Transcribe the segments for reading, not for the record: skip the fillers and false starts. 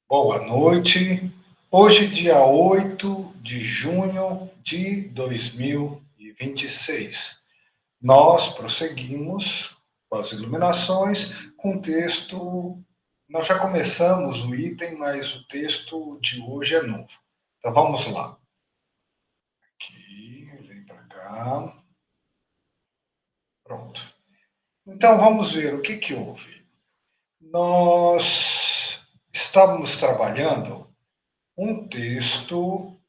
Boa noite. Hoje, dia 8 de junho de 2026. Nós prosseguimos com as iluminações com o texto. Nós já começamos o item, mas o texto de hoje é novo. Então vamos lá. Aqui, vem para cá. Pronto. Então vamos ver o que houve. Nós estávamos trabalhando um texto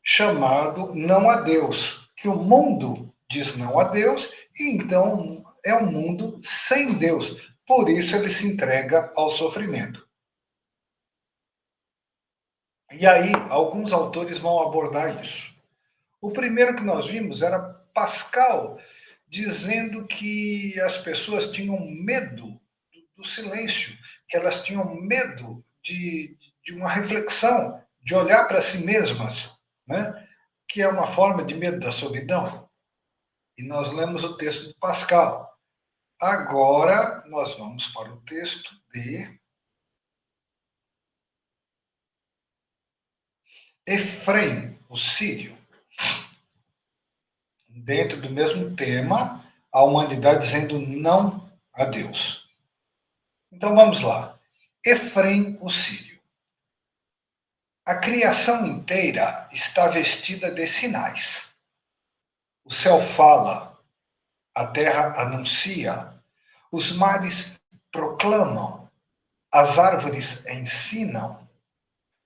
chamado Não a Deus, que o mundo diz não a Deus, e então é um mundo sem Deus. Por isso ele se entrega ao sofrimento. E aí, alguns autores vão abordar isso. O primeiro que nós vimos era Pascal, dizendo que as pessoas tinham medo do silêncio, que elas tinham medo de uma reflexão, de olhar para si mesmas, né? Que é uma forma de medo da solidão. E nós lemos o texto de Pascal. Agora nós vamos para o texto de Efrem, o sírio. Dentro do mesmo tema, a humanidade dizendo não a Deus. Então vamos lá. Efrem, o sírio. A criação inteira está vestida de sinais. O céu fala, a terra anuncia, os mares proclamam, as árvores ensinam,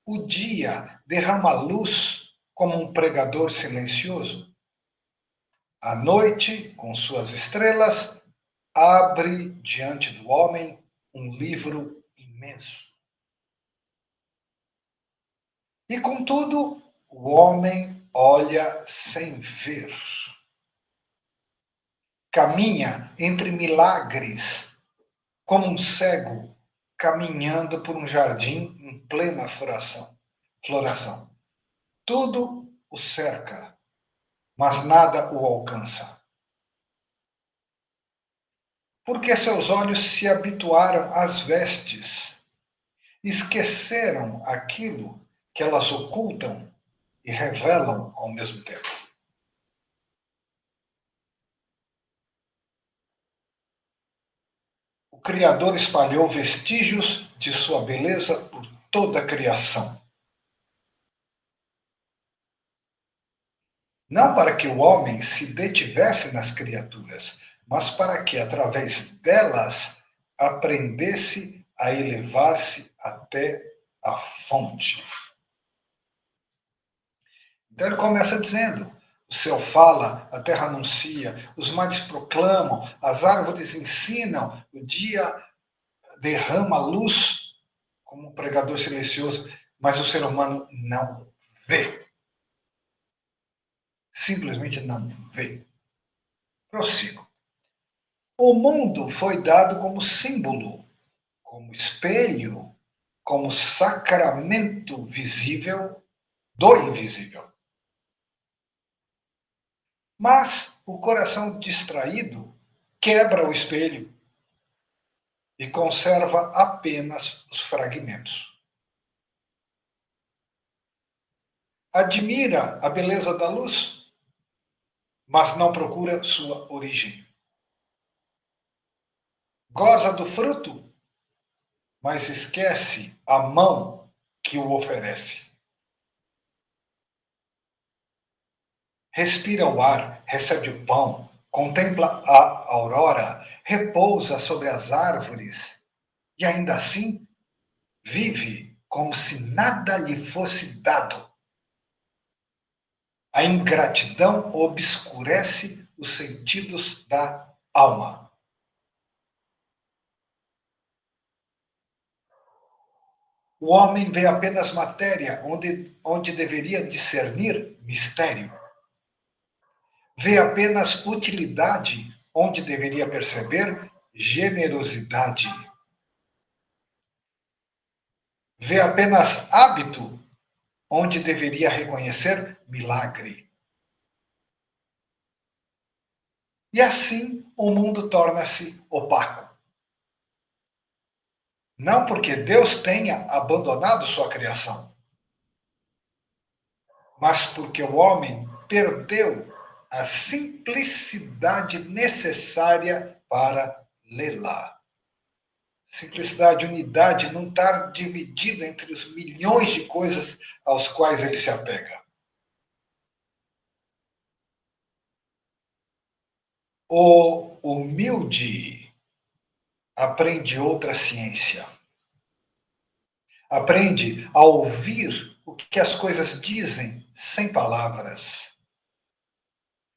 o dia derrama luz como um pregador silencioso. A noite, com suas estrelas, abre diante do homem um livro imenso. E contudo, o homem olha sem ver. Caminha entre milagres, como um cego caminhando por um jardim em plena floração. Tudo o cerca, mas nada o alcança. Porque seus olhos se habituaram às vestes, esqueceram aquilo que elas ocultam e revelam ao mesmo tempo. O Criador espalhou vestígios de sua beleza por toda a criação. Não para que o homem se detivesse nas criaturas, mas para que, através delas, aprendesse a elevar-se até a fonte. Então ele começa dizendo: o céu fala, a terra anuncia, os mares proclamam, as árvores ensinam, o dia derrama luz como um pregador silencioso, mas o ser humano não vê. Simplesmente não vê. Prossigo. O mundo foi dado como símbolo, como espelho, como sacramento visível do invisível. Mas o coração distraído quebra o espelho e conserva apenas os fragmentos. Admira a beleza da luz, mas não procura sua origem. Goza do fruto, mas esquece a mão que o oferece. Respira o ar, recebe o pão, contempla a aurora, repousa sobre as árvores e ainda assim vive como se nada lhe fosse dado. A ingratidão obscurece os sentidos da alma. O homem vê apenas matéria onde deveria discernir mistério. Vê apenas utilidade onde deveria perceber generosidade. Vê apenas hábito onde deveria reconhecer milagre. E assim o mundo torna-se opaco. Não porque Deus tenha abandonado sua criação, mas porque o homem perdeu a simplicidade necessária para lê-la. Simplicidade, unidade, não estar dividida entre os milhões de coisas aos quais ele se apega. O humilde aprende outra ciência. Aprende a ouvir o que as coisas dizem sem palavras.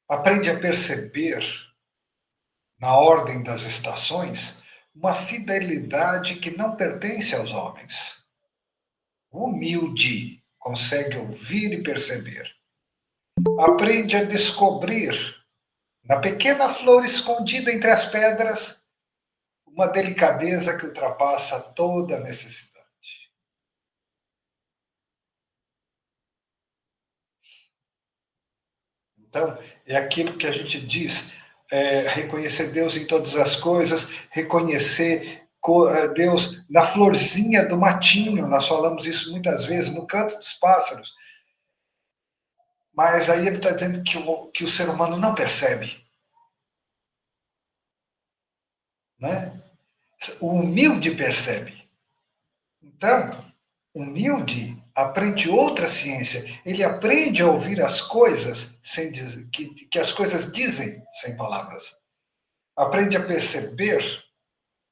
Aprende a perceber, na ordem das estações, uma fidelidade que não pertence aos homens. O humilde consegue ouvir e perceber. Aprende a descobrir, na pequena flor escondida entre as pedras, uma delicadeza que ultrapassa toda necessidade. Então, é aquilo que a gente diz, reconhecer Deus em todas as coisas, reconhecer Deus na florzinha do matinho, nós falamos isso muitas vezes, no canto dos pássaros, mas aí ele está dizendo que o ser humano não percebe, né? O humilde percebe. Então, humilde aprende outra ciência. Ele aprende a ouvir as coisas sem dizer, que as coisas dizem sem palavras. Aprende a perceber,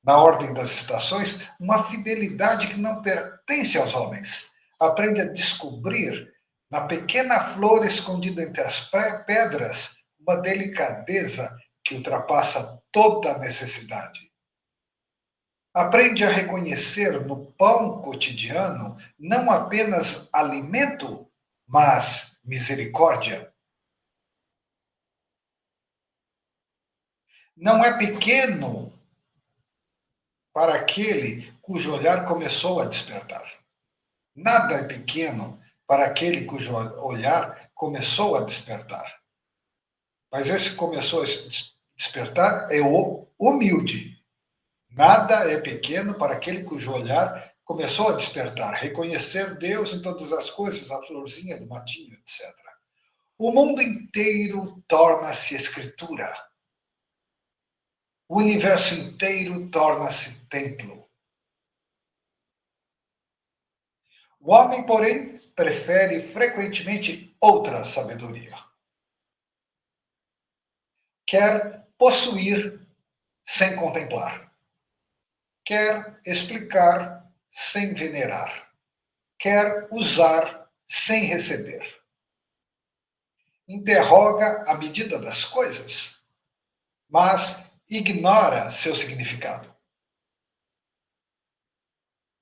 na ordem das estações, uma fidelidade que não pertence aos homens. Aprende a descobrir, na pequena flor escondida entre as pedras, uma delicadeza que ultrapassa toda necessidade. Aprende a reconhecer no pão cotidiano não apenas alimento, mas misericórdia. Não é pequeno para aquele cujo olhar começou a despertar. Nada é pequeno para aquele cujo olhar começou a despertar. Mas esse começou a despertar é o humilde. Nada é pequeno para aquele cujo olhar começou a despertar, reconhecer Deus em todas as coisas, a florzinha do matinho, etc. O mundo inteiro torna-se escritura. O universo inteiro torna-se templo. O homem, porém, prefere frequentemente outra sabedoria. Quer possuir sem contemplar. Quer explicar sem venerar. Quer usar sem receber. Interroga a medida das coisas, mas ignora seu significado.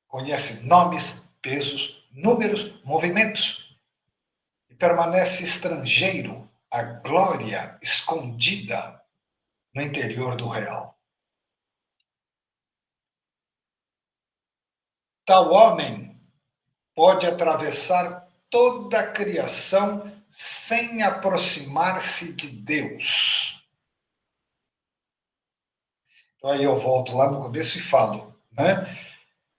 Conhece nomes, pesos, números, movimentos e permanece estrangeiro à glória escondida no interior do real. Tal homem pode atravessar toda a criação sem aproximar-se de Deus. Então, aí eu volto lá no começo e falo, né?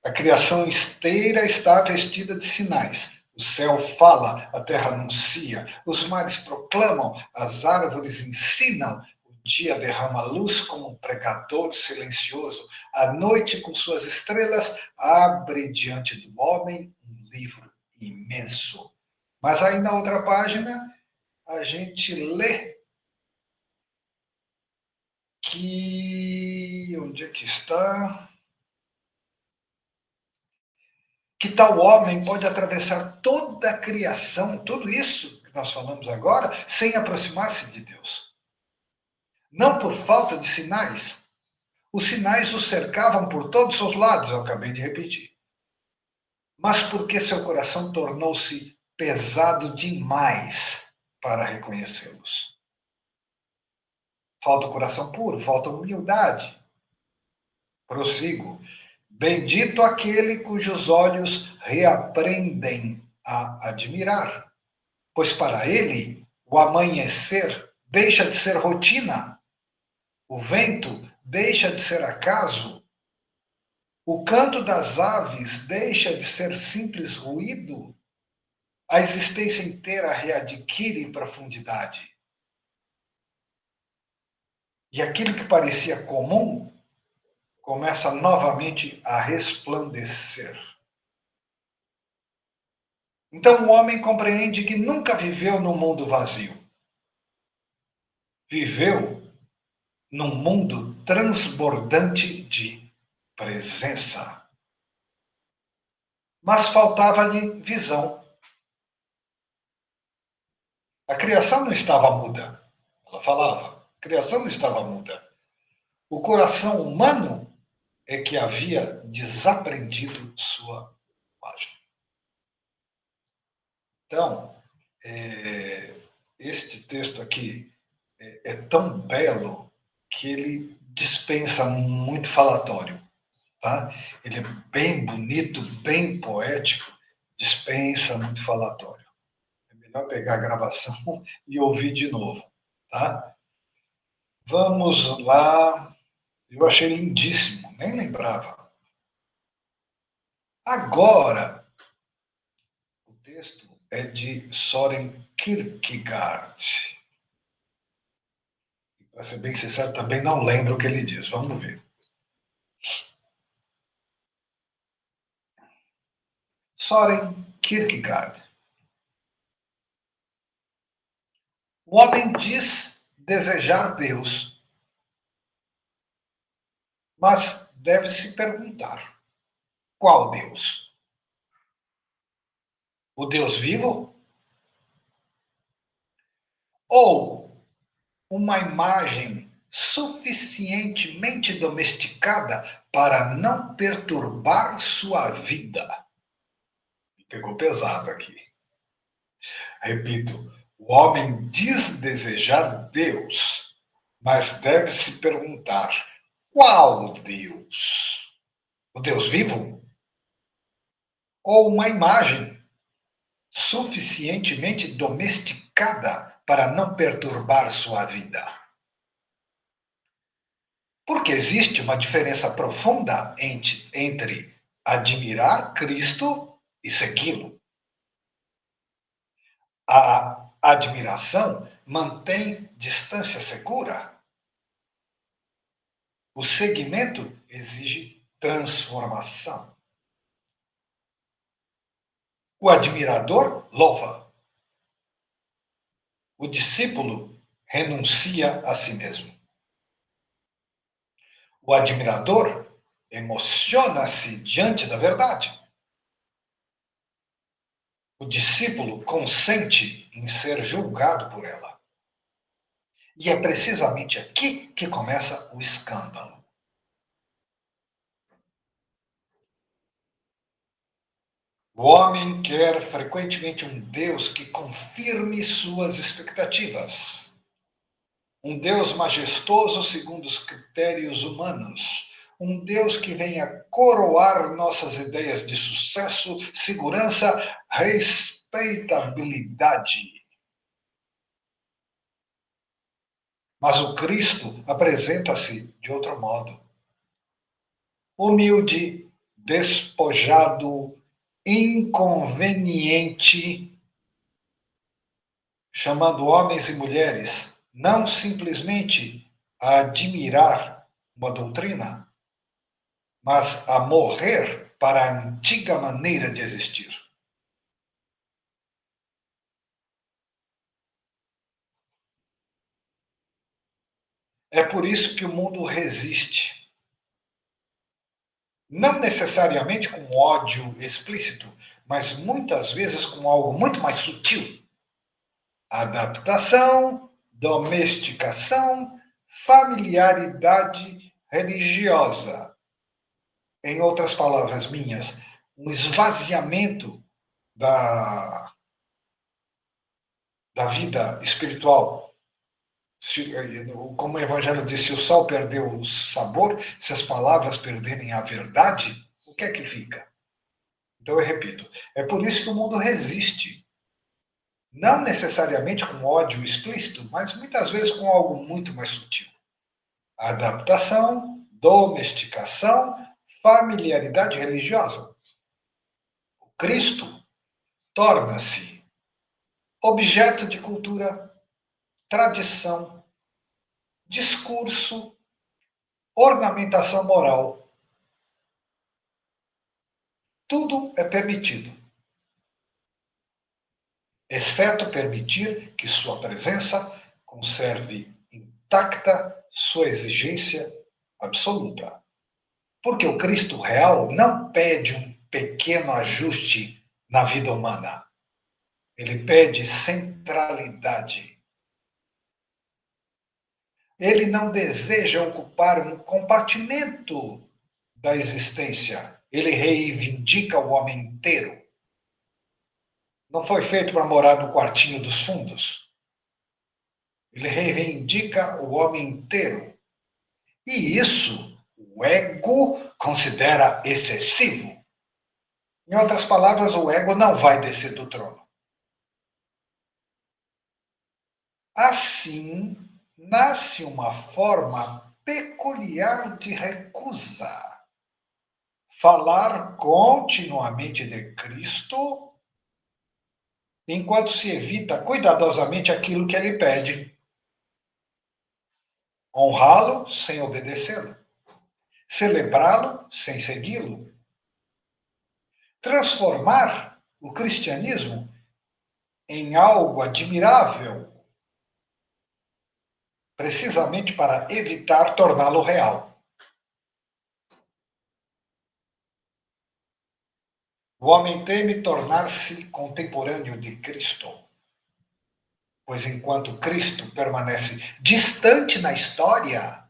A criação inteira está vestida de sinais. O céu fala, a terra anuncia, os mares proclamam, as árvores ensinam, o dia derrama luz como um pregador silencioso, a noite, com suas estrelas, abre diante do homem um livro imenso. Mas aí na outra página, a gente lê que. Onde é que está? Que tal homem pode atravessar toda a criação, tudo isso que nós falamos agora, sem aproximar-se de Deus? Não por falta de sinais. Os sinais o cercavam por todos os lados, eu acabei de repetir. Mas porque seu coração tornou-se pesado demais para reconhecê-los. Falta o coração puro, falta humildade. Prossigo. Bendito aquele cujos olhos reaprendem a admirar, pois para ele o amanhecer deixa de ser rotina, o vento deixa de ser acaso, O canto das aves deixa de ser simples ruído, a existência inteira readquire profundidade. E aquilo que parecia comum começa novamente a resplandecer. Então o homem compreende que nunca viveu num mundo vazio. Viveu num mundo transbordante de presença. Mas faltava-lhe visão. A criação não estava muda. Ela falava. A criação não estava muda. O coração humano é que havia desaprendido sua linguagem. Então, este texto aqui é tão belo que ele dispensa muito falatório. Tá? Ele é bem bonito, bem poético, dispensa muito falatório. É melhor pegar a gravação e ouvir de novo. Tá? Vamos lá. Eu achei lindíssimo, nem lembrava. Agora, o texto é de Soren Kierkegaard. Para ser bem sincero, também não lembro o que ele diz. Vamos ver. Soren Kierkegaard. O homem diz desejar Deus, mas deve se perguntar: qual Deus? O Deus vivo? Ou uma imagem suficientemente domesticada para não perturbar sua vida? Pegou pesado aqui. Repito, o homem diz desejar Deus, mas deve se perguntar: qual Deus? O Deus vivo? Ou uma imagem suficientemente domesticada para não perturbar sua vida? Porque existe uma diferença profunda entre admirar Cristo e segui-lo. A admiração mantém distância segura. O seguimento exige transformação. O admirador louva. O discípulo renuncia a si mesmo. O admirador emociona-se diante da verdade. O discípulo consente em ser julgado por ela. E é precisamente aqui que começa o escândalo. O homem quer frequentemente um Deus que confirme suas expectativas. Um Deus majestoso segundo os critérios humanos. Um Deus que venha coroar nossas ideias de sucesso, segurança, respeitabilidade. Mas o Cristo apresenta-se de outro modo. Humilde, despojado, inconveniente, chamando homens e mulheres não simplesmente a admirar uma doutrina, mas a morrer para a antiga maneira de existir. É por isso que o mundo resiste. Não necessariamente com ódio explícito, mas muitas vezes com algo muito mais sutil. Adaptação, domesticação, familiaridade religiosa. Em outras palavras minhas, um esvaziamento da, da vida espiritual. Como o Evangelho diz, se o sal perdeu o sabor, se as palavras perderem a verdade, o que é que fica? Então eu repito, é por isso que o mundo resiste. Não necessariamente com ódio explícito, mas muitas vezes com algo muito mais sutil. Adaptação, domesticação, familiaridade religiosa. O Cristo torna-se objeto de cultura, tradição, discurso, ornamentação moral. Tudo é permitido, exceto permitir que sua presença conserve intacta sua exigência absoluta. Porque o Cristo real não pede um pequeno ajuste na vida humana. Ele pede centralidade. Ele não deseja ocupar um compartimento da existência. Ele reivindica o homem inteiro. Não foi feito para morar no quartinho dos fundos. Ele reivindica o homem inteiro. E isso o ego considera excessivo. Em outras palavras, o ego não vai descer do trono. Assim, nasce uma forma peculiar de recusa. Falar continuamente de Cristo, enquanto se evita cuidadosamente aquilo que ele pede. Honrá-lo sem obedecê-lo. Celebrá-lo sem segui-lo. Transformar o cristianismo em algo admirável, precisamente para evitar torná-lo real. O homem teme tornar-se contemporâneo de Cristo, pois enquanto Cristo permanece distante na história,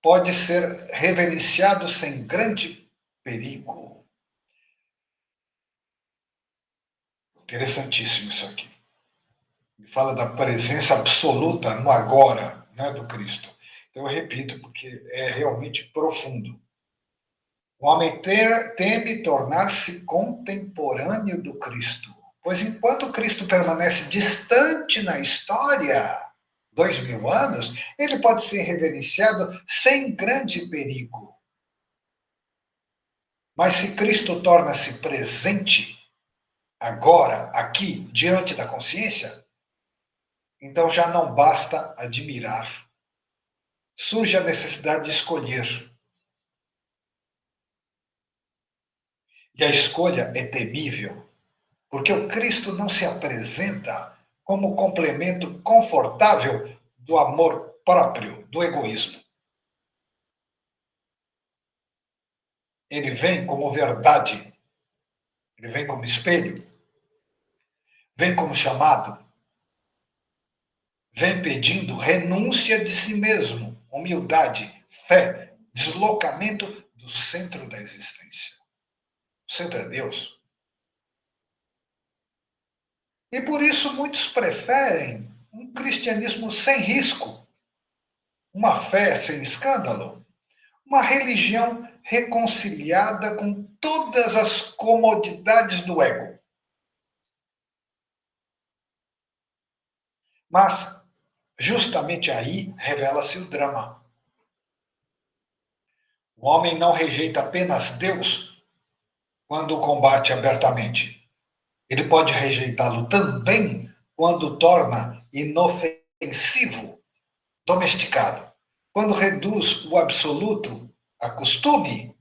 pode ser reverenciado sem grande perigo. Interessantíssimo isso aqui. Ele fala da presença absoluta no agora, né, do Cristo. Então, eu repito, porque é realmente profundo. O homem teme tornar-se contemporâneo do Cristo, pois enquanto Cristo permanece distante na história, 2000 anos, ele pode ser reverenciado sem grande perigo. Mas se Cristo torna-se presente, agora, aqui, diante da consciência, então já não basta admirar. Surge a necessidade de escolher. E a escolha é temível, porque o Cristo não se apresenta como complemento confortável do amor próprio, do egoísmo. Ele vem como verdade, ele vem como espelho, vem como chamado, vem pedindo renúncia de si mesmo, humildade, fé, deslocamento do centro da existência. O centro é Deus. E por isso muitos preferem um cristianismo sem risco, uma fé sem escândalo, uma religião reconciliada com todas as comodidades do ego. Mas, justamente aí, revela-se o drama. O homem não rejeita apenas Deus quando o combate abertamente. Ele pode rejeitá-lo também quando o torna inofensivo, domesticado. Quando reduz o absoluto a costume,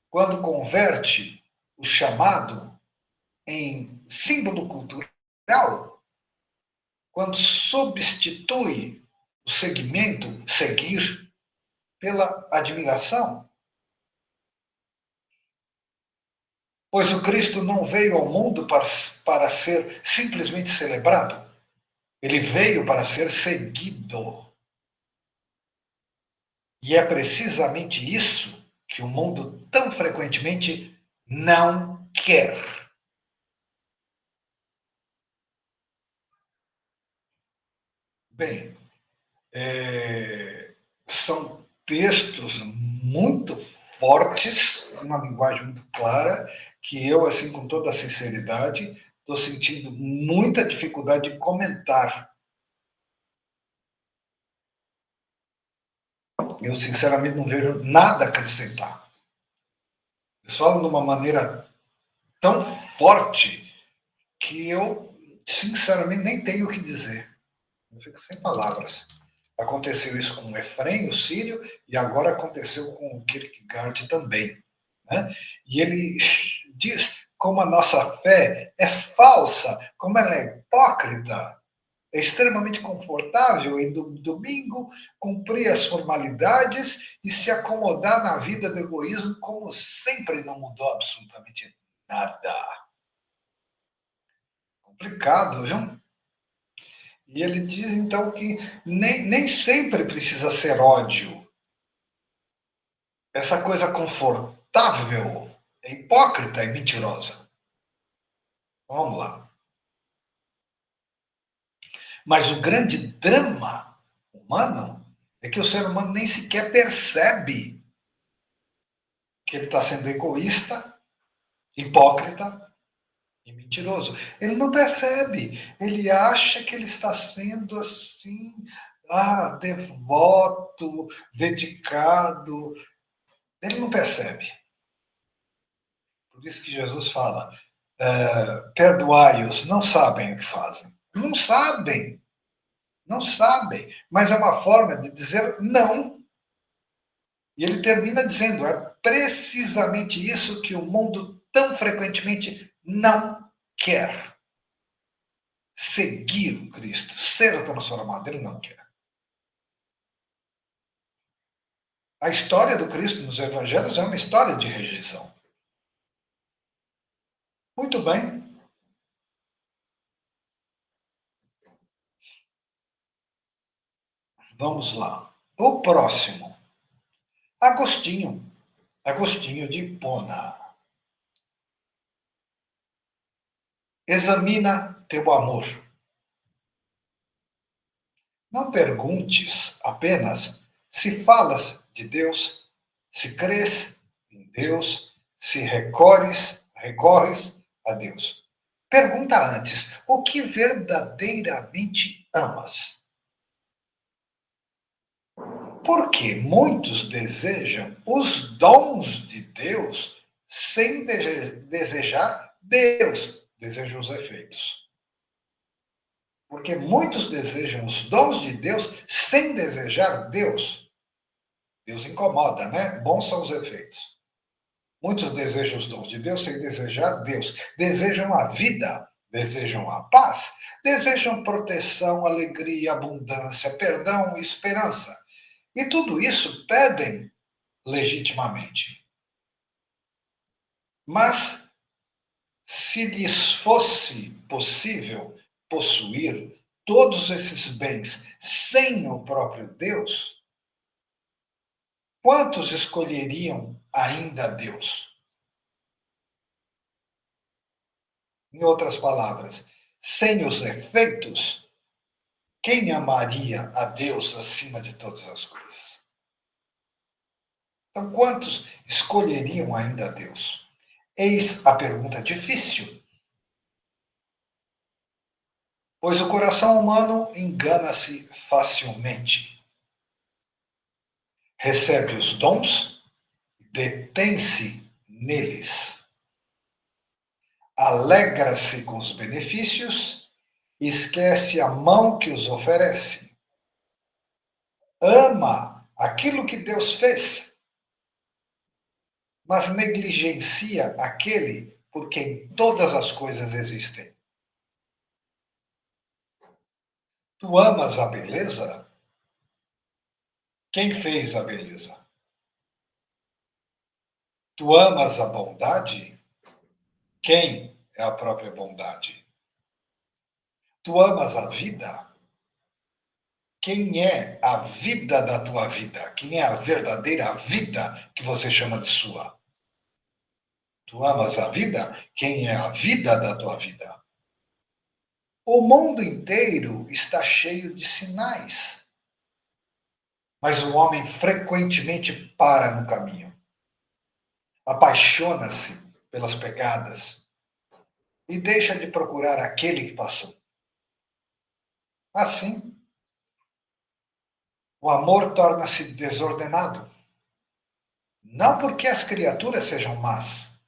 quando converte o chamado em símbolo cultural, quando substitui o segmento, seguir, pela admiração. Pois o Cristo não veio ao mundo para ser simplesmente celebrado, ele veio para ser seguido. E é precisamente isso que o mundo tão frequentemente não quer. Bem, são textos muito fortes, uma linguagem muito clara, que eu, assim, com toda a sinceridade, estou sentindo muita dificuldade de comentar. Eu, sinceramente, não vejo nada a acrescentar. Só de uma maneira tão forte que eu, sinceramente, nem tenho o que dizer. Eu fico sem palavras. Aconteceu isso com o Efrem, o sírio, e agora aconteceu com o Kierkegaard também. Né? E ele diz como a nossa fé é falsa, como ela é hipócrita, é extremamente confortável em domingo cumprir as formalidades e se acomodar na vida do egoísmo como sempre não mudou absolutamente nada. Complicado, viu? E ele diz então que nem sempre precisa ser ódio. Essa coisa confortável é hipócrita e mentirosa. Vamos lá. Mas o grande drama humano é que o ser humano nem sequer percebe que ele está sendo egoísta, hipócrita e mentiroso. Ele não percebe. Ele acha que ele está sendo assim, devoto, dedicado. Ele não percebe. Por isso que Jesus fala: perdoai-os, não sabem o que fazem. Não sabem, não sabem. Mas é uma forma de dizer não. E ele termina dizendo: é precisamente isso que o mundo tão frequentemente não quer. Seguir o Cristo, ser o transformado, ele não quer. A história do Cristo nos evangelhos é uma história de rejeição. Muito bem. Vamos lá. O próximo. Agostinho. Agostinho de Hipona. Examina teu amor. Não perguntes apenas se falas de Deus, se crês em Deus, se recorres a Deus. Pergunta antes: o que verdadeiramente amas? Porque muitos desejam os dons de Deus sem desejar Deus, desejam os efeitos. Porque muitos desejam os dons de Deus sem desejar Deus. Deus incomoda, né? Bons são os efeitos. Muitos desejam os dons de Deus sem desejar Deus. Desejam a vida, desejam a paz, desejam proteção, alegria, abundância, perdão, esperança. E tudo isso pedem legitimamente. Mas, se lhes fosse possível possuir todos esses bens sem o próprio Deus, quantos escolheriam ainda Deus? Em outras palavras, sem os efeitos, quem amaria a Deus acima de todas as coisas? Então, quantos escolheriam ainda Deus? Eis a pergunta difícil, pois o coração humano engana-se facilmente. Recebe os dons, detém-se neles. Alegra-se com os benefícios, esquece a mão que os oferece. Ama aquilo que Deus fez, mas negligencia aquele por quem todas as coisas existem. Tu amas a beleza? Quem fez a beleza? Tu amas a bondade? Quem é a própria bondade? Tu amas a vida? Quem é a vida da tua vida? Quem é a verdadeira vida que você chama de sua? Tu amas a vida? Quem é a vida da tua vida? O mundo inteiro está cheio de sinais, mas o homem frequentemente para no caminho, apaixona-se pelas pegadas e deixa de procurar aquele que passou. Assim, O amor torna-se desordenado. Não porque as criaturas sejam más.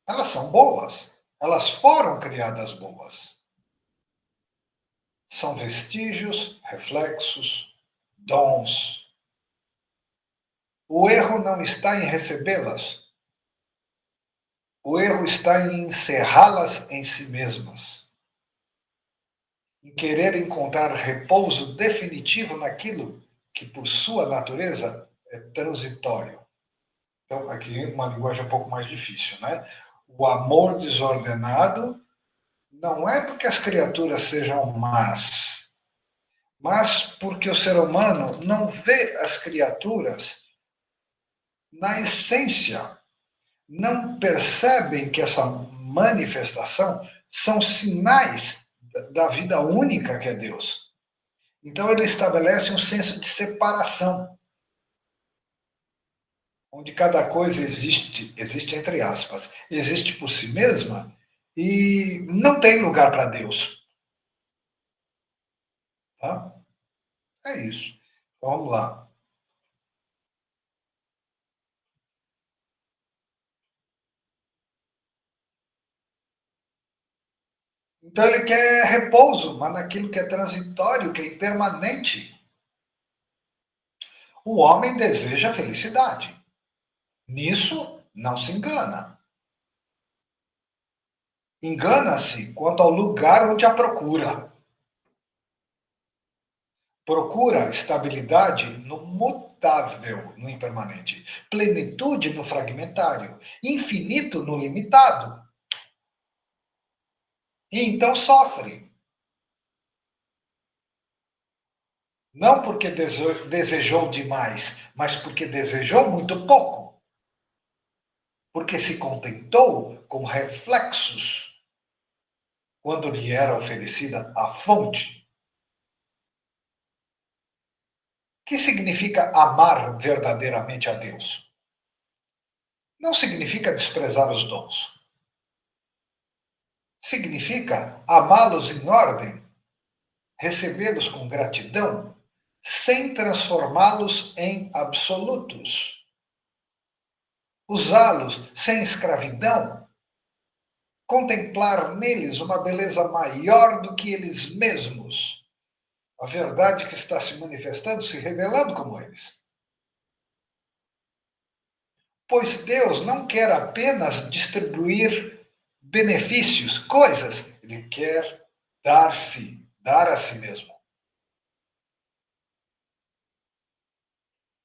Elas são boas. Elas foram criadas boas. São vestígios, reflexos, dons. O erro não está em recebê-las. O erro está em encerrá-las em si mesmas. Em querer encontrar repouso definitivo naquilo que, por sua natureza, é transitório. Então, aqui uma linguagem um pouco mais difícil, né? O amor desordenado não é porque as criaturas sejam más, mas porque o ser humano não vê as criaturas na essência, não percebem que essa manifestação são sinais da vida única que é Deus. Então ele estabelece um senso de separação, onde cada coisa existe entre aspas, existe por si mesma e não tem lugar para Deus. Tá? É isso. Então, vamos lá. Então ele quer repouso, mas naquilo que é transitório, que é impermanente. O homem deseja felicidade. Nisso não se engana. Engana-se quanto ao lugar onde a procura. Procura estabilidade no mutável, no impermanente, plenitude no fragmentário, infinito no limitado. E então sofre. Não porque desejou demais, mas porque desejou muito pouco. Porque se contentou com reflexos quando lhe era oferecida a fonte. Que significa amar verdadeiramente a Deus? Não significa desprezar os dons. Significa amá-los em ordem, recebê-los com gratidão, sem transformá-los em absolutos. Usá-los sem escravidão, contemplar neles uma beleza maior do que eles mesmos. A verdade que está se manifestando, se revelando como eles. Pois Deus não quer apenas distribuir benefícios, coisas, ele quer dar-se, dar a si mesmo.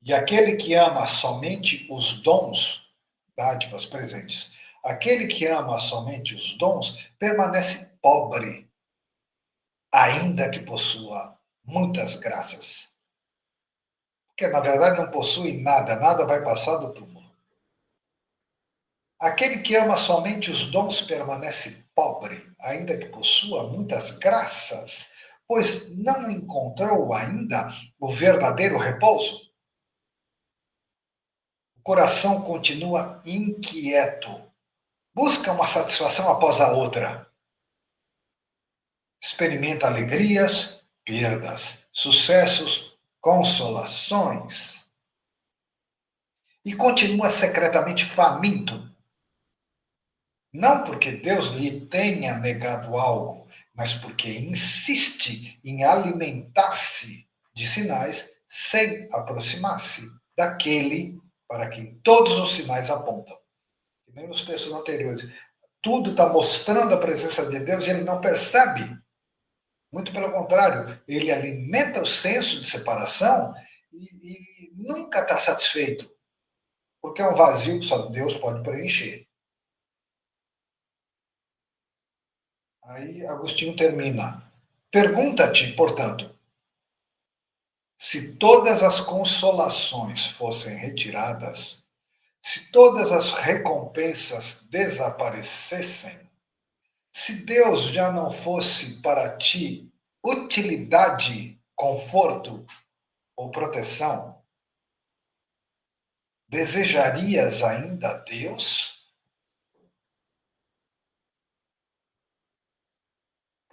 E aquele que ama somente os dons, dádivas presentes, aquele que ama somente os dons, permanece pobre, ainda que possua muitas graças. Porque, na verdade, não possui nada, nada vai passar do túmulo. Aquele que ama somente os dons permanece pobre, ainda que possua muitas graças, pois não encontrou ainda o verdadeiro repouso. O coração continua inquieto, busca uma satisfação após a outra. Experimenta alegrias, perdas, sucessos, consolações. E continua secretamente faminto. Não porque Deus lhe tenha negado algo, mas porque insiste em alimentar-se de sinais sem aproximar-se daquele para quem todos os sinais apontam. Que nem nos textos anteriores. Tudo está mostrando a presença de Deus e ele não percebe. Muito pelo contrário, ele alimenta o senso de separação e nunca está satisfeito, porque é um vazio que só Deus pode preencher. Aí Agostinho termina. Pergunta-te, portanto, se todas as consolações fossem retiradas, se todas as recompensas desaparecessem, se Deus já não fosse para ti utilidade, conforto ou proteção, desejarias ainda Deus?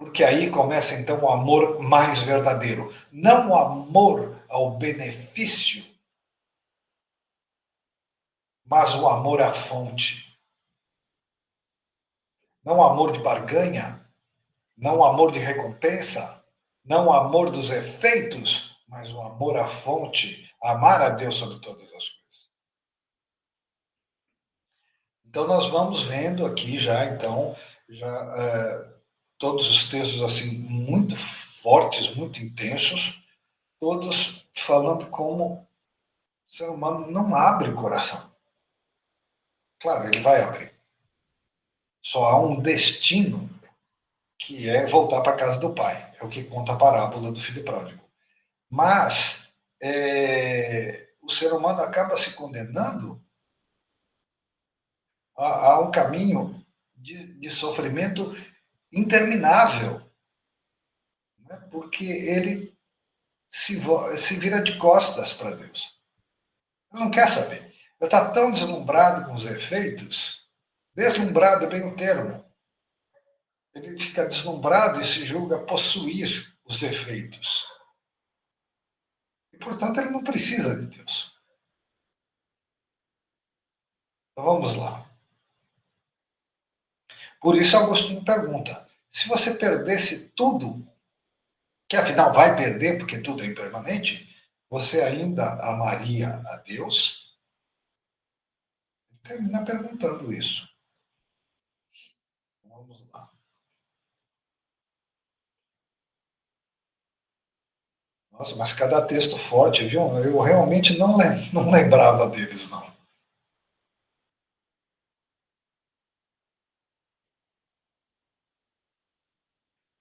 Porque aí começa então o amor mais verdadeiro. Não o amor ao benefício, mas o amor à fonte. Não o amor de barganha, não o amor de recompensa, não o amor dos efeitos, mas o amor à fonte, amar a Deus sobre todas as coisas. Então nós vamos vendo aqui já, então, todos os textos assim muito fortes, muito intensos, todos falando como o ser humano não abre o coração. Claro, ele vai abrir. Só há um destino que é voltar para a casa do pai. É o que conta a parábola do filho pródigo. Mas o ser humano acaba se condenando a um caminho de sofrimento interminável, né? Porque ele se vira de costas para Deus. Ele não quer saber. Ele está tão deslumbrado com os efeitos, deslumbrado é bem o termo. Ele fica deslumbrado e se julga possuir os efeitos. E, portanto, ele não precisa de Deus. Então, vamos lá. Por isso, Agostinho pergunta: se você perdesse tudo, que afinal vai perder, porque tudo é impermanente, você ainda amaria a Deus? Ele termina perguntando isso. Vamos lá. Nossa, mas cada texto forte, viu? Eu realmente não lembrava deles, não.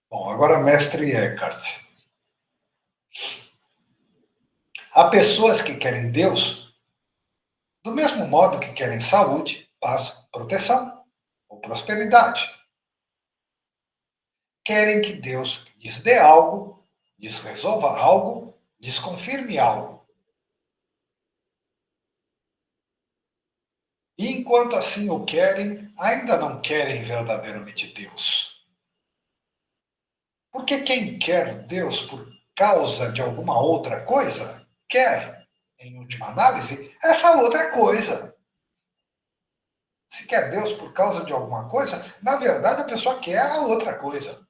Bom, agora mestre Eckhart. Há pessoas que querem Deus do mesmo modo que querem saúde, paz, proteção ou prosperidade. Querem que Deus lhes dê algo, lhes resolva algo, lhes confirme algo. E enquanto assim o querem, ainda não querem verdadeiramente Deus. Porque quem quer Deus por causa de alguma outra coisa, quer, em última análise, essa outra coisa. Se quer Deus por causa de alguma coisa, na verdade a pessoa quer a outra coisa.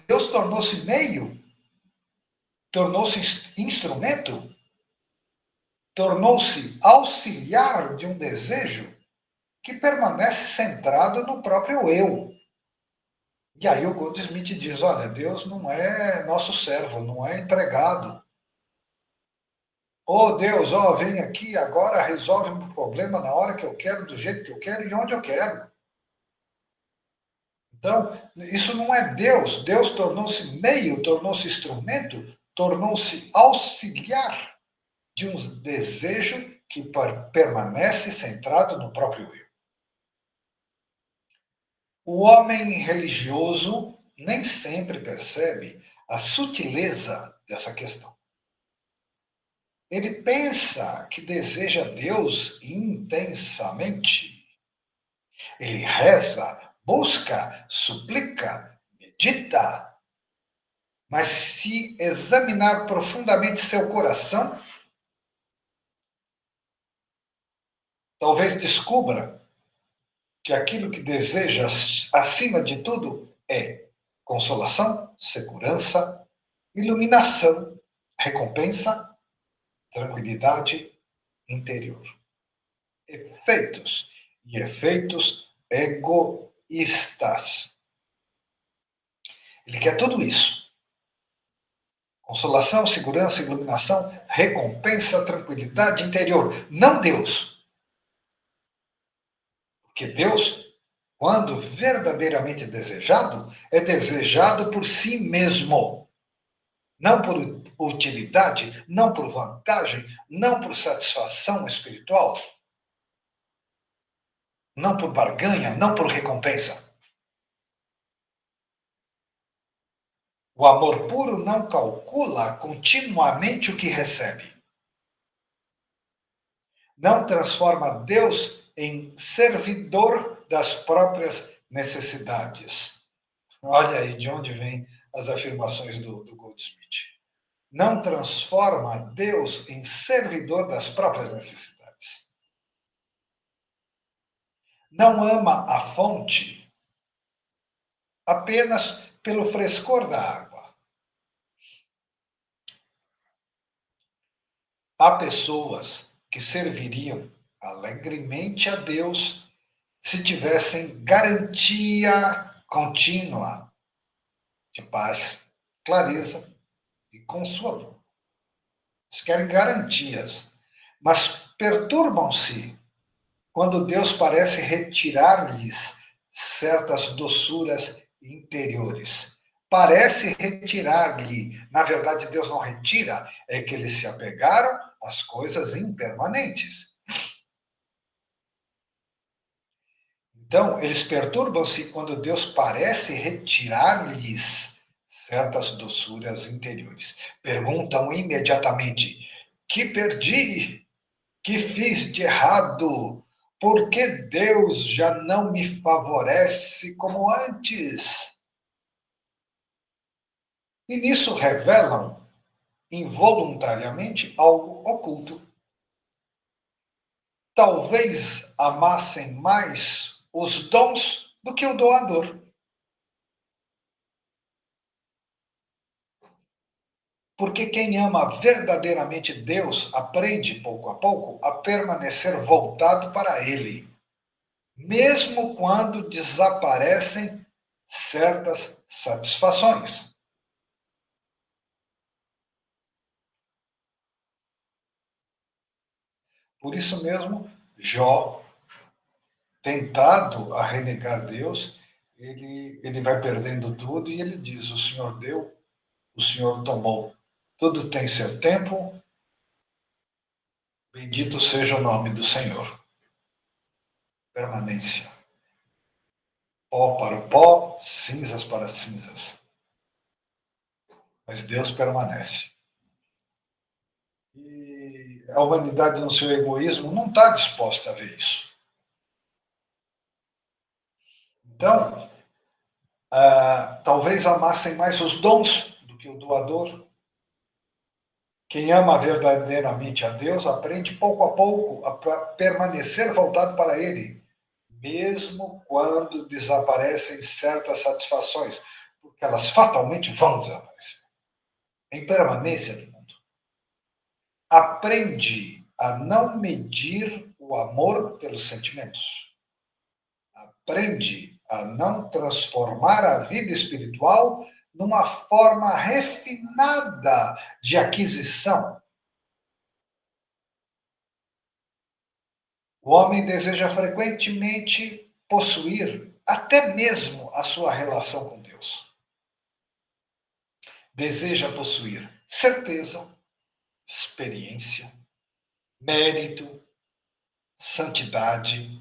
Deus tornou-se meio, tornou-se instrumento, tornou-se auxiliar de um desejo que permanece centrado no próprio eu. E aí o Goldsmith diz: olha, Deus não é nosso servo, não é empregado. Oh Deus, vem aqui agora, resolve o meu problema na hora que eu quero, do jeito que eu quero e onde eu quero. Então, isso não é Deus. Deus tornou-se meio, tornou-se instrumento, tornou-se auxiliar de um desejo que permanece centrado no próprio eu. O homem religioso nem sempre percebe a sutileza dessa questão. Ele pensa que deseja Deus intensamente. Ele reza, busca, suplica, medita. Mas se examinar profundamente seu coração, talvez descubra que aquilo que deseja, acima de tudo, é consolação, segurança, iluminação, recompensa, tranquilidade interior. Efeitos e efeitos egoístas. Ele quer tudo isso. Consolação, segurança, iluminação, recompensa, tranquilidade interior. Não Deus. Porque Deus, quando verdadeiramente desejado, é desejado por si mesmo. Não por utilidade, não por vantagem, não por satisfação espiritual, não por barganha, não por recompensa. O amor puro não calcula continuamente o que recebe. Não transforma Deus em servidor das próprias necessidades. Olha aí de onde vem as afirmações do Goldsmith. Não transforma Deus em servidor das próprias necessidades. Não ama a fonte apenas pelo frescor da água. Há pessoas que serviriam alegremente a Deus se tivessem garantia contínua de paz, clareza e consolo. Eles querem garantias, mas perturbam-se quando Deus parece retirar-lhes certas doçuras interiores. Parece retirar-lhe, na verdade, Deus não retira, é que eles se apegaram às coisas impermanentes. Então, eles perturbam-se quando Deus parece retirar-lhes certas doçuras interiores. Perguntam imediatamente: que perdi? Que fiz de errado? Por que Deus já não me favorece como antes? E nisso revelam involuntariamente algo oculto. Talvez amassem mais os dons do que o doador. Porque quem ama verdadeiramente Deus aprende pouco a pouco a permanecer voltado para Ele, mesmo quando desaparecem certas satisfações. Por isso mesmo, Jó, tentado a renegar Deus, ele vai perdendo tudo e ele diz: o Senhor deu, o Senhor tomou. Tudo tem seu tempo, bendito seja o nome do Senhor. Permanência. Pó para o pó, cinzas para cinzas. Mas Deus permanece. E a humanidade, no seu egoísmo, não está disposta a ver isso. Então, talvez amassem mais os dons do que o doador. Quem ama verdadeiramente a Deus aprende pouco a pouco a permanecer voltado para Ele, mesmo quando desaparecem certas satisfações, porque elas fatalmente vão desaparecer. A impermanência do mundo. Aprende a não medir o amor pelos sentimentos. Aprende a não transformar a vida espiritual numa forma refinada de aquisição. O homem deseja frequentemente possuir até mesmo a sua relação com Deus. Deseja possuir certeza, experiência, mérito, santidade.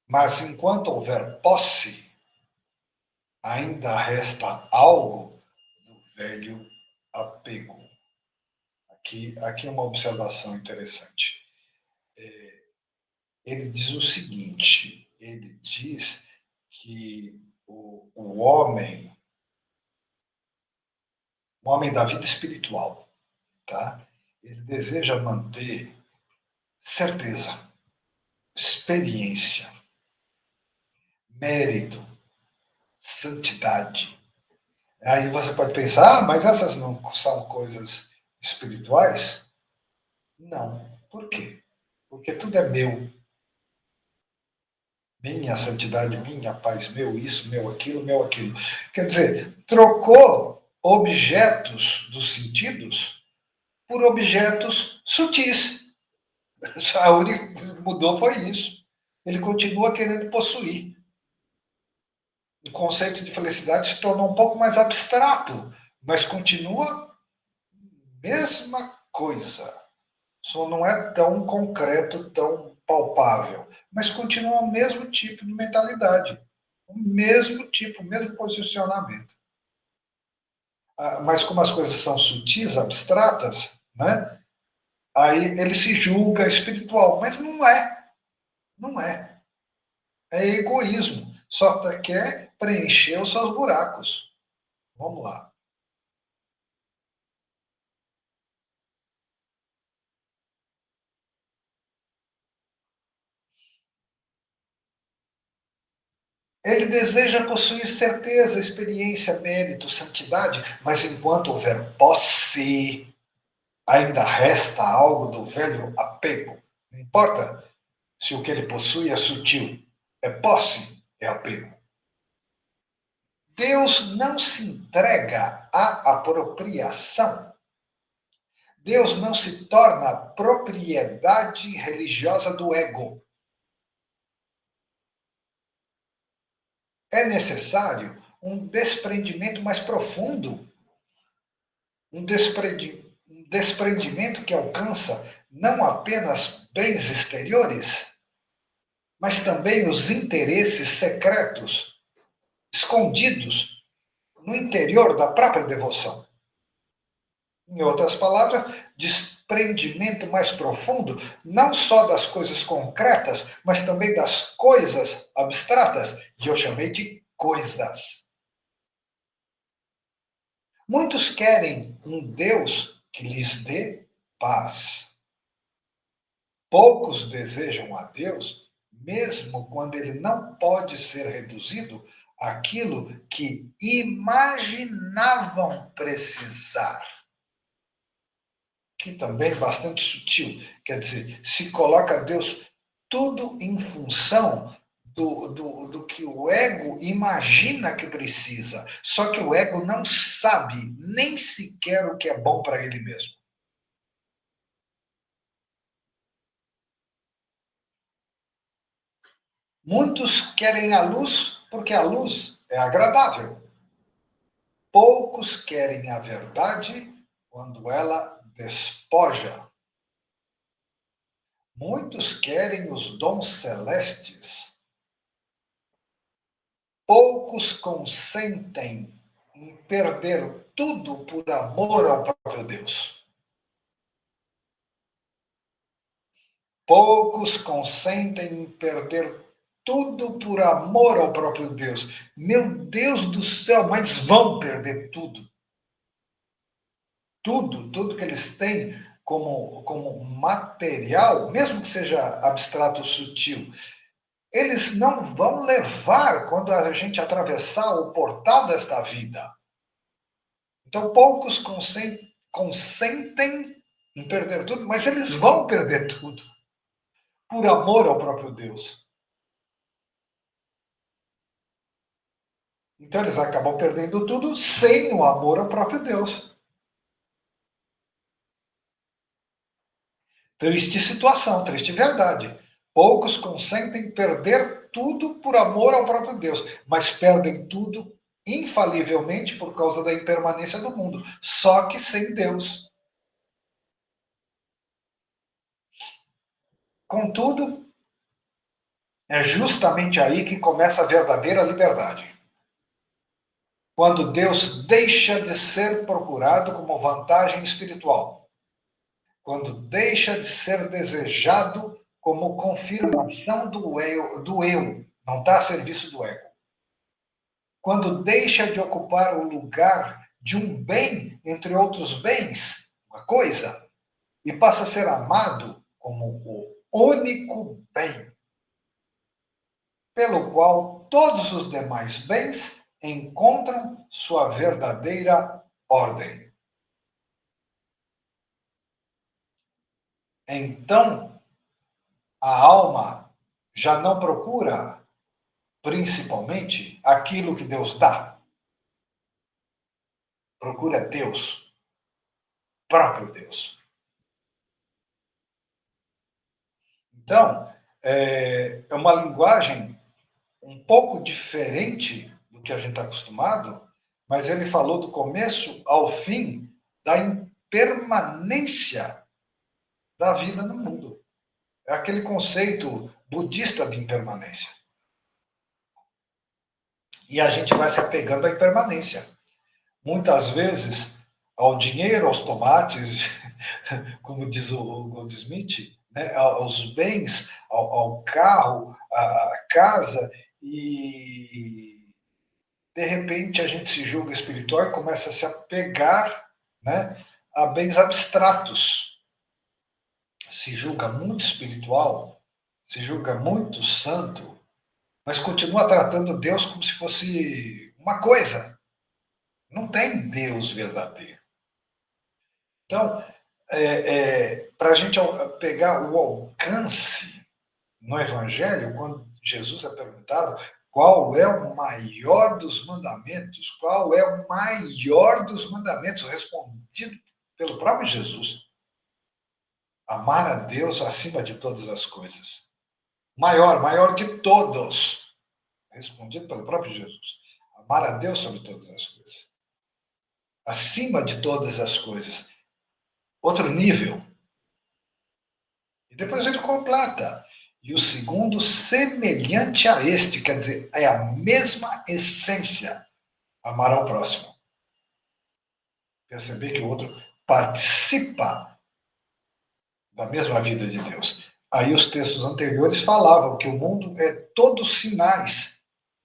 Mas enquanto houver posse, ainda resta algo do velho apego. Aqui uma observação interessante. Ele diz o seguinte: ele diz que o homem da vida espiritual, tá? Ele deseja manter certeza, experiência, mérito, santidade. Aí você pode pensar, mas essas não são coisas espirituais? Não. Por quê? Porque tudo é meu. Minha santidade, minha paz, meu isso, meu aquilo, meu aquilo. Quer dizer, trocou objetos dos sentidos por objetos sutis. A única coisa que mudou foi isso. Ele continua querendo possuir. O conceito de felicidade se tornou um pouco mais abstrato, mas continua a mesma coisa. Só não é tão concreto, tão palpável, mas continua o mesmo tipo de mentalidade, o mesmo tipo, o mesmo posicionamento. Mas como as coisas são sutis, abstratas, né? Aí ele se julga espiritual, mas não é, não é. É egoísmo. Só quer preencher os seus buracos. Vamos lá. Ele deseja possuir certeza, experiência, mérito, santidade, mas enquanto houver posse, ainda resta algo do velho apego. Não importa se o que ele possui é sutil, é posse, é apego. Deus não se entrega à apropriação. Deus não se torna propriedade religiosa do ego. É necessário um desprendimento mais profundo, um desprendimento que alcança não apenas bens exteriores, mas também os interesses secretos, escondidos no interior da própria devoção. Em outras palavras, desprendimento mais profundo, não só das coisas concretas, mas também das coisas abstratas, que eu chamei de coisas. Muitos querem um Deus que lhes dê paz. Poucos desejam a Deus, mesmo quando ele não pode ser reduzido àquilo que imaginavam precisar. Que também é bastante sutil. Quer dizer, se coloca Deus tudo em função do que o ego imagina que precisa. Só que o ego não sabe nem sequer o que é bom para ele mesmo. Muitos querem a luz porque a luz é agradável. Poucos querem a verdade quando ela despoja. Muitos querem os dons celestes. Poucos consentem em perder tudo por amor ao próprio Deus. Poucos consentem em perder tudo por amor ao próprio Deus. Meu Deus do céu, mas vão perder tudo. Tudo que eles têm como material, mesmo que seja abstrato sutil, eles não vão levar quando a gente atravessar o portal desta vida. Então, poucos consentem em perder tudo, mas eles vão perder tudo por amor ao próprio Deus. Então, eles acabam perdendo tudo sem o amor ao próprio Deus. Triste situação, triste verdade. Poucos consentem perder tudo por amor ao próprio Deus, mas perdem tudo infalivelmente por causa da impermanência do mundo, só que sem Deus. Contudo, é justamente aí que começa a verdadeira liberdade. Quando Deus deixa de ser procurado como vantagem espiritual, quando deixa de ser desejado como confirmação do eu, não está a serviço do ego. Quando deixa de ocupar o lugar de um bem entre outros bens, uma coisa, e passa a ser amado como o único bem, pelo qual todos os demais bens encontram sua verdadeira ordem. Então, a alma já não procura, principalmente, aquilo que Deus dá. Procura Deus, próprio Deus. Então, é uma linguagem um pouco diferente do que a gente está acostumado, mas ele falou do começo ao fim da impermanência da vida no mundo. É aquele conceito budista de impermanência. E a gente vai se apegando à impermanência. Muitas vezes ao dinheiro, aos tomates, como diz o Goldsmith, né, aos bens, ao carro, à casa, e de repente a gente se julga espiritual e começa a se apegar, né, a bens abstratos. Se julga muito espiritual, se julga muito santo, mas continua tratando Deus como se fosse uma coisa. Não tem Deus verdadeiro. Então, para a gente pegar o alcance no Evangelho, quando Jesus é perguntado qual é o maior dos mandamentos, qual é o maior dos mandamentos, respondido pelo próprio Jesus: amar a Deus acima de todas as coisas. Maior de todos, respondido pelo próprio Jesus. Amar a Deus sobre todas as coisas. Acima de todas as coisas. Outro nível. E depois ele completa. E o segundo, semelhante a este, quer dizer, é a mesma essência. Amar ao próximo. Perceber que o outro participa da mesma vida de Deus. Aí os textos anteriores falavam que o mundo é todos sinais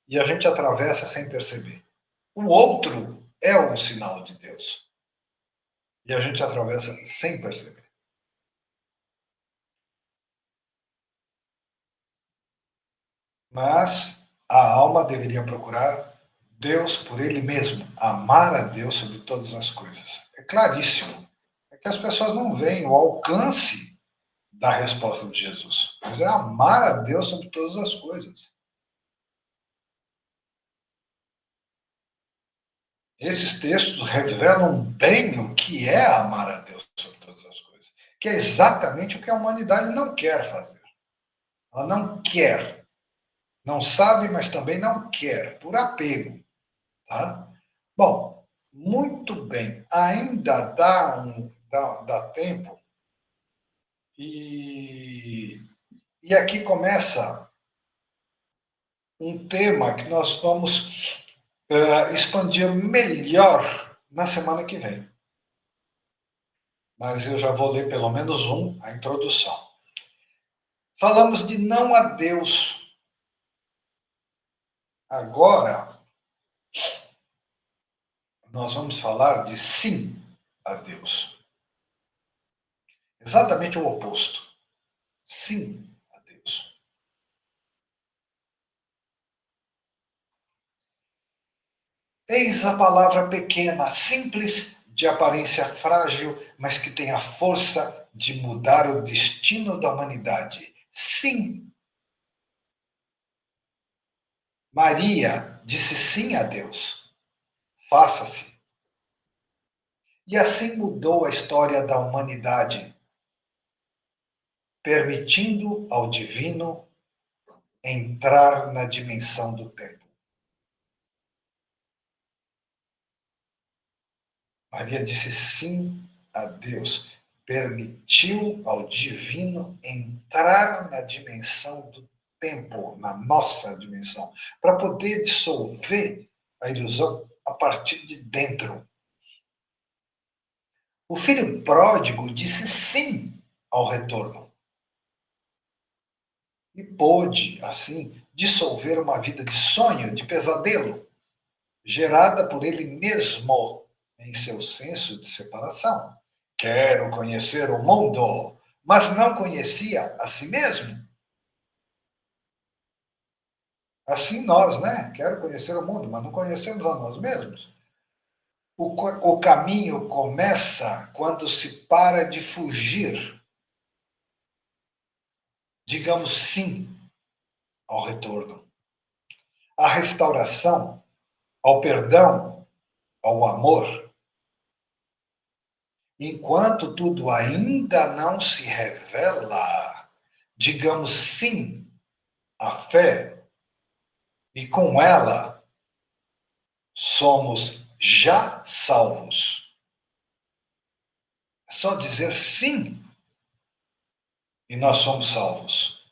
e a gente atravessa sem perceber. O outro é um sinal de Deus e a gente atravessa sem perceber. Mas a alma deveria procurar Deus por ele mesmo, amar a Deus sobre todas as coisas. É claríssimo. É que as pessoas não veem o alcance da resposta de Jesus. Mas é amar a Deus sobre todas as coisas. Esses textos revelam bem o que é amar a Deus sobre todas as coisas, que é exatamente o que a humanidade não quer fazer. Ela não quer, não sabe, mas também não quer, por apego. Tá? Bom, muito bem, ainda dá tempo, e aqui começa um tema que nós vamos expandir melhor na semana que vem. Mas eu já vou ler pelo menos a introdução. Falamos de não a Deus. Agora, nós vamos falar de sim a Deus. Exatamente o oposto. Sim a Deus. Eis a palavra pequena, simples, de aparência frágil, mas que tem a força de mudar o destino da humanidade. Sim. Maria disse sim a Deus. Faça-se. E assim mudou a história da humanidade, permitindo ao divino entrar na dimensão do tempo. Maria disse sim a Deus, permitiu ao divino entrar na dimensão do tempo, na nossa dimensão, para poder dissolver a ilusão a partir de dentro. O filho pródigo disse sim ao retorno e pôde, assim, dissolver uma vida de sonho, de pesadelo, gerada por ele mesmo em seu senso de separação. Quero conhecer o mundo, mas não conhecia a si mesmo. Assim nós, né? Quero conhecer o mundo, mas não conhecemos a nós mesmos. O caminho começa quando se para de fugir. Digamos sim ao retorno, à restauração, ao perdão, ao amor. Enquanto tudo ainda não se revela, digamos sim à fé, e com ela somos já salvos. É só dizer sim e nós somos salvos.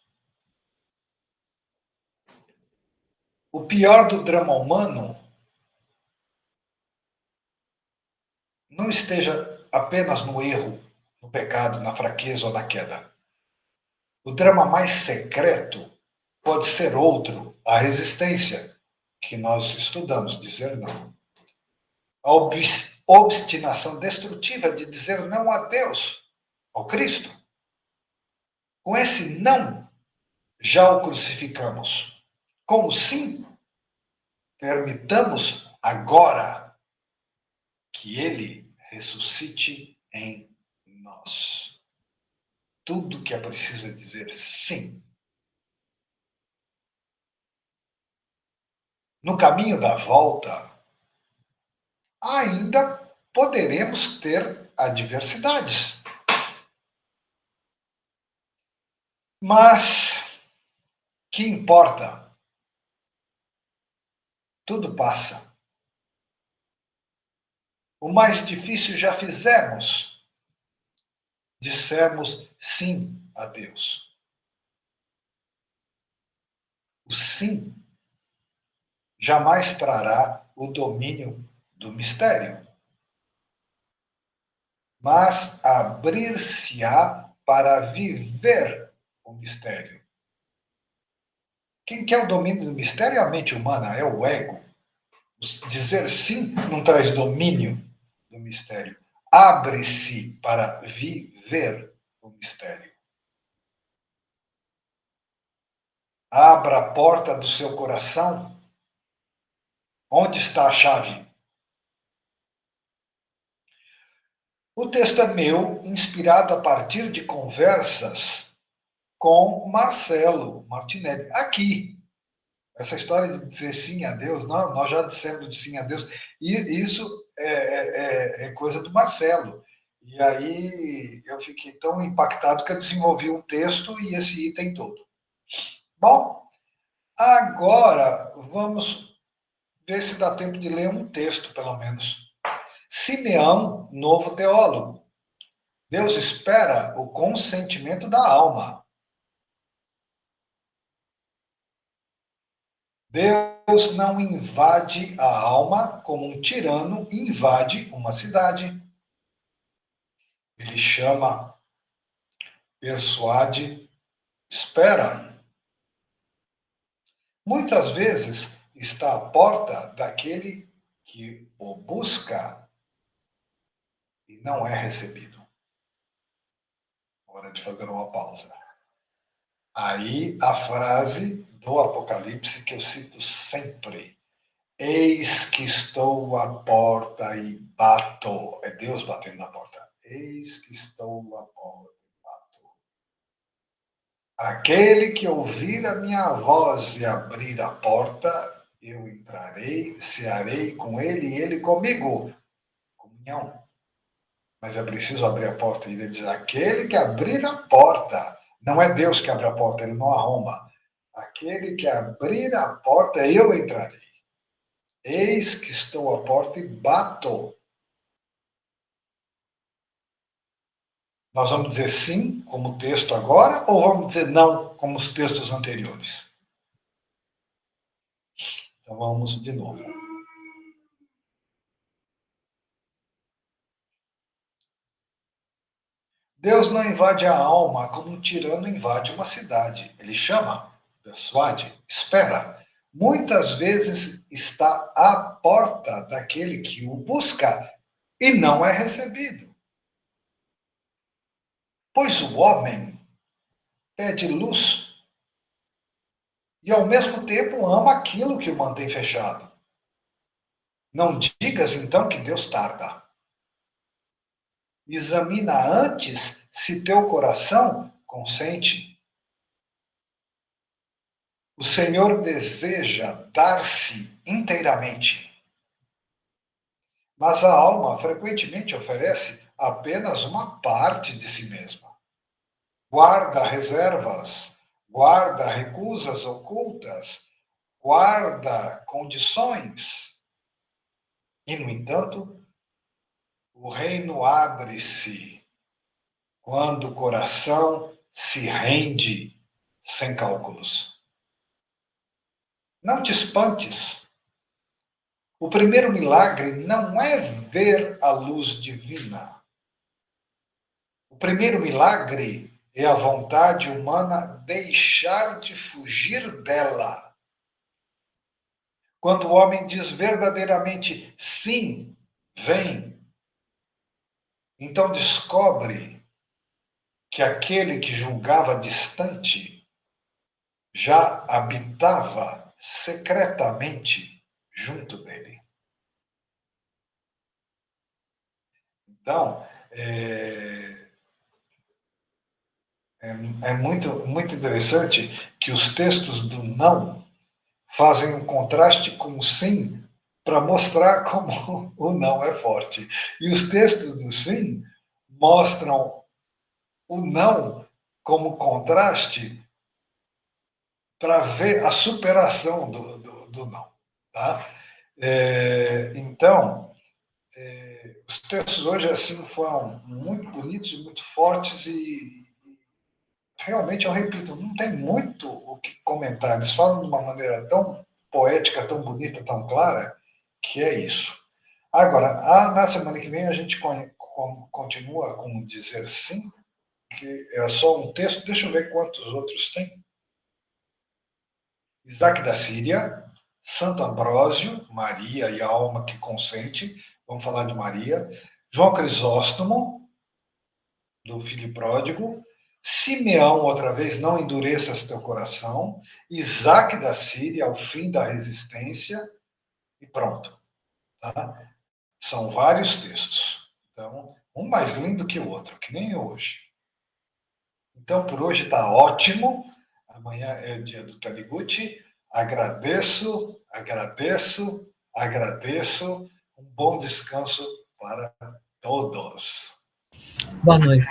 O pior do drama humano não esteja apenas no erro, no pecado, na fraqueza ou na queda. O drama mais secreto pode ser outro, a resistência, que nós estudamos, dizer não. A obstinação destrutiva de dizer não a Deus, ao Cristo. Com esse não, já o crucificamos. Com o sim, permitamos agora que ele ressuscite em nós. Tudo que é preciso é dizer sim. No caminho da volta, ainda poderemos ter adversidades. Mas que importa? Tudo passa. O mais difícil já fizemos. Dissemos sim a Deus. O sim jamais trará o domínio do mistério, mas abrir-se-á para viver o mistério. Quem quer o domínio do mistério é a mente humana, é o ego. Dizer sim não traz domínio do mistério. Abre-se para viver o mistério. Abra a porta do seu coração. Onde está a chave? O texto é meu, inspirado a partir de conversas com Marcelo Martinelli. Aqui, essa história de dizer sim a Deus, não, nós já dissemos de sim a Deus, e isso é coisa do Marcelo. E aí eu fiquei tão impactado que eu desenvolvi um texto e esse item todo. Bom, agora vamos ver se dá tempo de ler um texto, pelo menos. Simeão, novo teólogo. Deus espera o consentimento da alma. Deus não invade a alma como um tirano invade uma cidade. Ele chama, persuade, espera. Muitas vezes está à porta daquele que o busca e não é recebido. Hora de fazer uma pausa. Aí a frase do Apocalipse que eu cito sempre. Eis que estou à porta e bato. É Deus batendo na porta. Eis que estou à porta e bato. Aquele que ouvir a minha voz e abrir a porta, eu entrarei, cearei com ele e ele comigo. Comunhão. Mas é preciso abrir a porta. Ele diz: aquele que abrir a porta. Não é Deus que abre a porta, ele não arromba. Aquele que abrir a porta, eu entrarei. Eis que estou à porta e bato. Nós vamos dizer sim, como o texto agora, ou vamos dizer não, como os textos anteriores? Então vamos de novo. Deus não invade a alma como um tirano invade uma cidade. Ele chama, persuade, espera. Muitas vezes está à porta daquele que o busca e não é recebido. Pois o homem pede luz e ao mesmo tempo ama aquilo que o mantém fechado. Não digas então que Deus tarda. Examina antes se teu coração consente. O Senhor deseja dar-se inteiramente, mas a alma frequentemente oferece apenas uma parte de si mesma. Guarda reservas, guarda recusas ocultas, guarda condições. E, no entanto, o reino abre-se quando o coração se rende sem cálculos. Não te espantes. O primeiro milagre não é ver a luz divina. O primeiro milagre é a vontade humana deixar de fugir dela. Quando o homem diz verdadeiramente sim, vem, então descobre que aquele que julgava distante já habitava secretamente junto dele. Então, é muito, muito interessante que os textos do não fazem um contraste com o sim para mostrar como o não é forte. E os textos do sim mostram o não como contraste para ver a superação do não. Tá? Então, os textos hoje assim foram muito bonitos e muito fortes e realmente, eu repito, não tem muito o que comentar. Eles falam de uma maneira tão poética, tão bonita, tão clara, que é isso. Agora, na semana que vem, a gente continua com dizer sim, que é só um texto. Deixa eu ver quantos outros tem. Isaac da Síria, Santo Ambrósio, Maria e a alma que consente. Vamos falar de Maria. João Crisóstomo, do filho pródigo. Simeão, outra vez, não endureças teu coração. Isaac da Síria, ao fim da resistência. E pronto. Tá? São vários textos. Então, um mais lindo que o outro, que nem hoje. Então, por hoje está ótimo. Amanhã é o dia do Taliguti. Agradeço, agradeço, agradeço. Um bom descanso para todos. Boa noite.